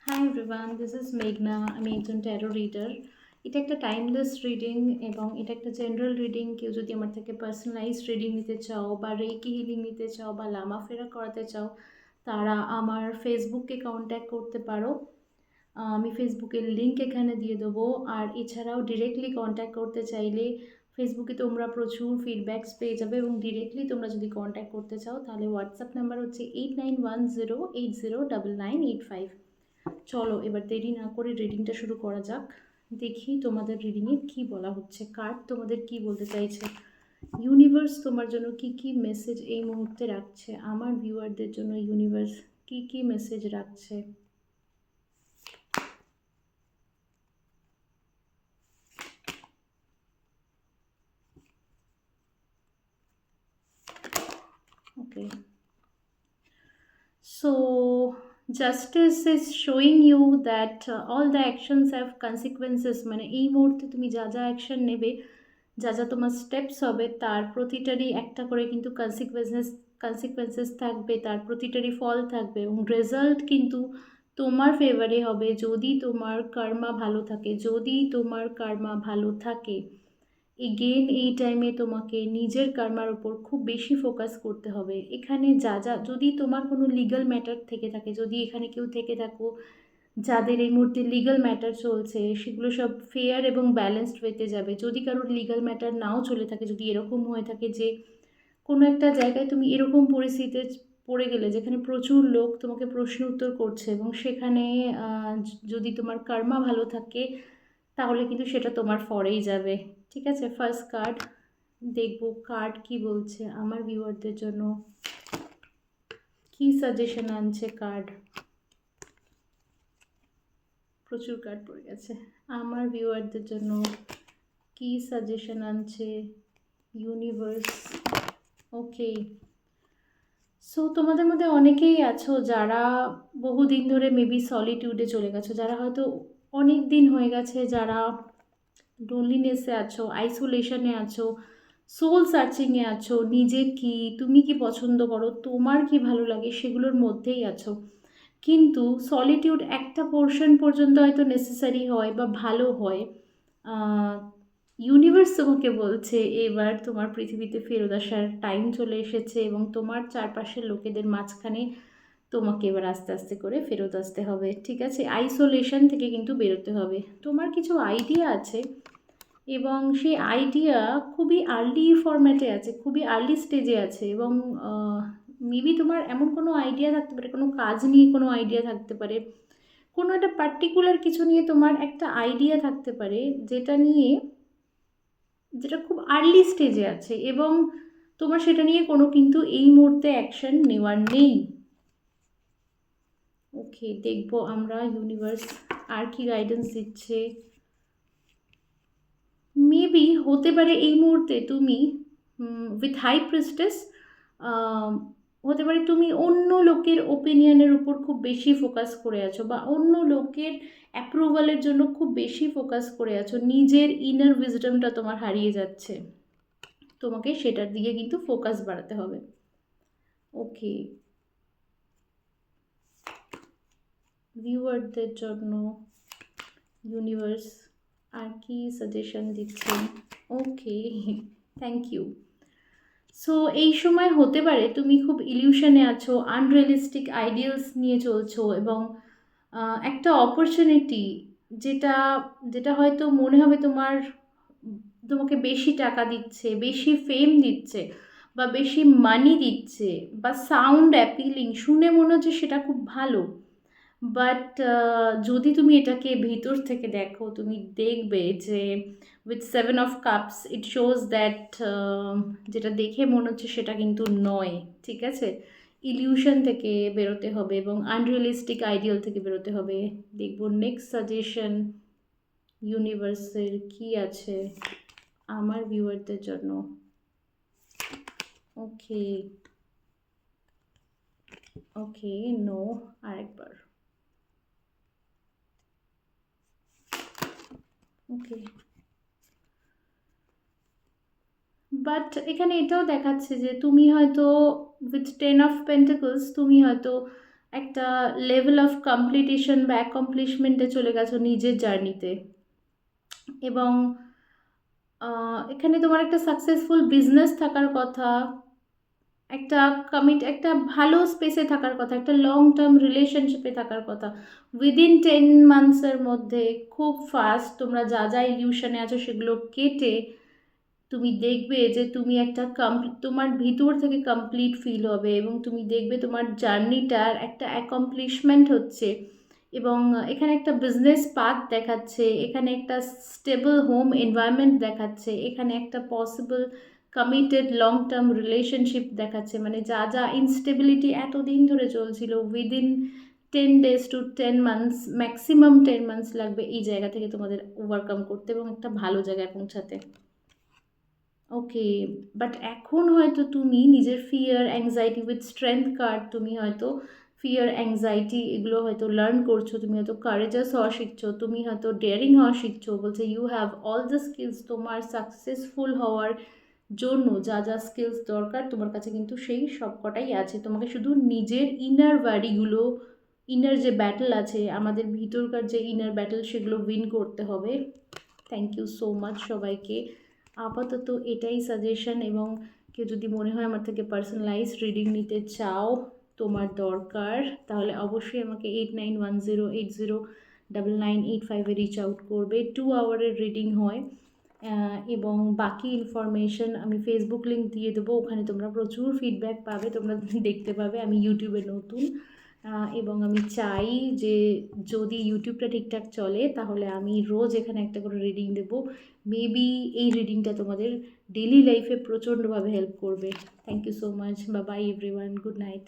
Hi everyone, this is মেঘনা। আমি একজন ট্যারো রিডার। এটা একটা টাইমলেস রিডিং এবং এটা একটা জেনারেল রিডিং। কেউ যদি আমার থেকে পার্সোনালাইজড রিডিং নিতে চাও বা রেকি হিলিং নিতে চাও বা লামা ফেরা করাতে চাও, তারা আমার ফেসবুককে কন্ট্যাক্ট করতে পারো। আমি ফেসবুকের লিঙ্ক এখানে দিয়ে দেবো। আর এছাড়াও ডিরেক্টলি কন্ট্যাক্ট করতে চাইলে ফেসবুকে তোমরা প্রচুর ফিডব্যাকস পেয়ে যাবে, এবং ডিরেক্টলি তোমরা যদি কন্ট্যাক্ট করতে চাও তাহলে হোয়াটসঅ্যাপ নাম্বার হচ্ছে 8910809985। চলো এবার দেরি না করে রিডিংটা শুরু করা যাক। দেখি তোমাদের রিডিংয়ে কি বলা হচ্ছে, কার্ড তোমাদের কি বলতে চাইছে, ইউনিভার্স তোমার জন্য কি কি মেসেজ এই মুহূর্তে রাখছে, আমার ভিউয়ারদের জন্য ইউনিভার্স কি কি মেসেজ রাখছে। Okay, so justice is showing you that all the actions have consequences। মানে এই মুহূর্তে তুমি যা যা অ্যাকশন নেবে, যা যা তোমার স্টেপস হবে, তার প্রতিটারই একটা করে কিন্তু কনসিকুয়েন্সেস থাকবে, তার প্রতিটারই ফল থাকবে, এবং রেজাল্ট কিন্তু তোমার ফেভারে হবে যদি তোমার কর্মা ভালো থাকে। যদি তোমার কর্মা ভালো থাকে, এগেন এই টাইমে তোমাকে নিজের কর্মার ওপর খুব বেশি ফোকাস করতে হবে। এখানে যা যা, যদি তোমার কোনো লিগ্যাল ম্যাটার থেকে থাকে, যদি এখানে কেউ থেকে থাকো যাদের এই মুহূর্তে লিগ্যাল ম্যাটার চলছে, সেগুলো সব ফেয়ার এবং ব্যালেন্সড ওয়েতে যাবে। যদি কারোর লিগ্যাল ম্যাটার নাও চলে থাকে, যদি এরকম হয়ে থাকে যে কোনো একটা জায়গায় তুমি এরকম পরিস্থিতিতে পড়ে গেলে যেখানে প্রচুর লোক তোমাকে প্রশ্ন উত্তর করছে, এবং সেখানে যদি তোমার কর্মা ভালো থাকে তাহলে কিন্তু সেটা তোমার ফরেই যাবে। ঠিক আছে, ফার্স্ট কার্ড দেখবো কার্ড কি বলছে আমার ভিউয়ারদের জন্য, কি সাজেশন আনছে কার্ড। প্রচুর কার্ড পড়ে গেছে। আমার ভিউয়ারদের জন্য কি সাজেশন আনছে ইউনিভার্স। ওকে, সো তোমাদের মধ্যে অনেকেই আছো যারা বহুদিন ধরে মেবি সলিটিউডে চলে গেছো, যারা হয়তো অনেক দিন হয়ে গেছে, যারা লোনলিনেসে আছো, আইসোলেশনে আছো, সোল সার্চিংয়ে আছো, নিজে কি, তুমি কি পছন্দ করো, তোমার কি ভালো লাগে, সেগুলোর মধ্যেই আছো। কিন্তু সলিটিউড একটা পোর্শন পর্যন্ত হয়তো নেসেসারি হয় বা ভালো হয়। ইউনিভার্স তোমাকে বলছে এবার তোমার পৃথিবীতে ফেরত আসার টাইম চলে এসেছে, এবং তোমার চারপাশের লোকেদের মাঝখানে তোমাকে এবার আস্তে আস্তে করে ফেরত আসতে হবে। ঠিক আছে, আইসোলেশন থেকে কিন্তু বেরোতে হবে। তোমার কিছু আইডিয়া আছে, এবং সেই আইডিয়া খুবই আর্লি ফরম্যাটে আছে, খুবই আর্লি স্টেজে আছে, এবং মেবি তোমার এমন কোনো আইডিয়া থাকতে পারে, কোনো কাজ নিয়ে কোনো আইডিয়া থাকতে পারে, কোনো একটা পার্টিকুলার কিছু নিয়ে তোমার একটা আইডিয়া থাকতে পারে, যেটা খুব আর্লি স্টেজে আছে, এবং তোমার সেটা নিয়ে কোনো কিন্তু এই মুহূর্তে অ্যাকশন নেওয়ার নেই। ওকে, দেখবো আমরা ইউনিভার্স আর কি গাইডেন্স দিচ্ছে। মেবি হতে পারে এই মুহূর্তে তুমি উইথ হাই প্রিস্টেস হতে পারে তুমি অন্য লোকের ওপিনিয়নের উপর খুব বেশি ফোকাস করে আছো, বা অন্য লোকের অ্যাপ্রুভালের জন্য খুব বেশি ফোকাস করে আছো, নিজের ইনার উইজডমটা তোমার হারিয়ে যাচ্ছে, তোমাকে সেটার দিকে কিন্তু ফোকাস বাড়াতে হবে। ওকে, ভিউয়ারদের জন্য ইউনিভার্স আর কি সাজেশন দিচ্ছেন। ওকে, থ্যাংক ইউ। সো এই সময় হতে পারে তুমি খুব ইলিউশনে আছো, আনরিয়েলিস্টিক আইডিয়ালস নিয়ে চলছো, এবং একটা অপরচুনিটি যেটা যেটা হয়তো মনে হবে তোমাকে বেশি টাকা দিচ্ছে, বেশি ফেম দিচ্ছে, বা বেশি মানি দিচ্ছে, বা সাউন্ড অ্যাপিলিং, শুনে মনে হচ্ছে সেটা খুব ভালো। বাট যদি তুমি এটাকে ভিতর থেকে দেখো, তুমি দেখবে যে with 7 of cups it shows that যেটা দেখে মনে হচ্ছে সেটা কিন্তু নয়। ঠিক আছে, ইলিউশন থেকে বেরোতে হবে এবং আনরিয়েলিস্টিক আইডিয়াল থেকে বেরোতে হবে। দেখবো নেক্সট সাজেশন ইউনিভার্সের কি আছে আমার ভিউয়ারদের জন্য। ওকে, ওকে, নো, আরেকবার। ওকে, বাট এখানে এটাও দেখাচ্ছে যে তুমি হয়তো উইথ 10 অফ পেন্টাকলস তুমি হয়তো একটা লেভেল অফ কমপ্লিটেশন বা অ্যাকমপ্লিশমেন্টে চলে গেছো নিজের জার্নিতে। এবং এখানে তোমার একটা সাকসেসফুল বিজনেস থাকার কথা, একটা একটা ভালো স্পেসে থাকার কথা, একটা লং টার্ম রিলেশনশিপে থাকার কথা। উইদিন 10 মান্থসের মধ্যে খুব ফাস্ট তোমরা যা যা ইলিউশনে আছো সেগুলো কেটে তুমি দেখবে যে তুমি একটা তোমার ভিতর থেকে কমপ্লিট ফিল হবে, এবং তুমি দেখবে তোমার জার্নিটার একটা অ্যাকমপ্লিশমেন্ট হচ্ছে। এবং এখানে একটা বিজনেস পাথ দেখাচ্ছে, এখানে একটা স্টেবল হোম এনভায়রনমেন্ট দেখাচ্ছে, এখানে একটা possible committed long term relationship দেখাচ্ছে। মানে যা যা ইনস্টেবিলিটি এতদিন ধরে চলছিল, within 10 days to 10 months, maximum 10 months লাগবে এই জায়গা থেকে তোমাদের ওভারকাম করতে এবং একটা ভালো জায়গায় পৌঁছাতে। ওকে, বাট এখন হয়তো তুমি নিজের fear anxiety with strength card, তুমি হয়তো ফিয়ার অ্যাংজাইটি এগুলো হয়তো লার্ন করছো, তুমি হয়তো কারেজাস হওয়া শিখছো, তুমি হয়তো ডেয়ারিং হওয়া শিখছো। বলছে you have all the skills, তোমার সাকসেসফুল হওয়ার জন্য যা যা স্কিলস দরকার তোমার কাছে কিন্তু সেই সবকটাই আছে। তোমাকে শুধু নিজের ইনার বাড়িগুলো, ইনার যে ব্যাটল আছে, আমাদের ভিতরকার যে ইনার ব্যাটল, সেগুলো উইন করতে হবে। থ্যাংক ইউ সো মাচ সবাইকে। আপাতত এটাই সাজেশন, এবং কেউ যদি মনে হয় আমার থেকে পার্সোনালাইজ রিডিং নিতে চাও, তোমার দরকার, তাহলে অবশ্যই আমাকে 8910809985 রিচ আউট করবে। 2 আওয়ারের রিডিং হয়, এবং বাকি ইনফরমেশন আমি ফেসবুক লিঙ্ক দিয়ে দেবো, ওখানে তোমরা প্রচুর ফিডব্যাক পাবে, তোমরা দেখতে পাবে। আমি ইউটিউবে নতুন, এবং আমি চাই যে যদি ইউটিউবটা ঠিকঠাক চলে তাহলে আমি রোজ এখানে একটা করে রিডিং দেবো। মেবি এই রিডিংটা তোমাদের ডেলি লাইফে প্রচণ্ডভাবে হেল্প করবে। Thank you so much, bye bye everyone, good night.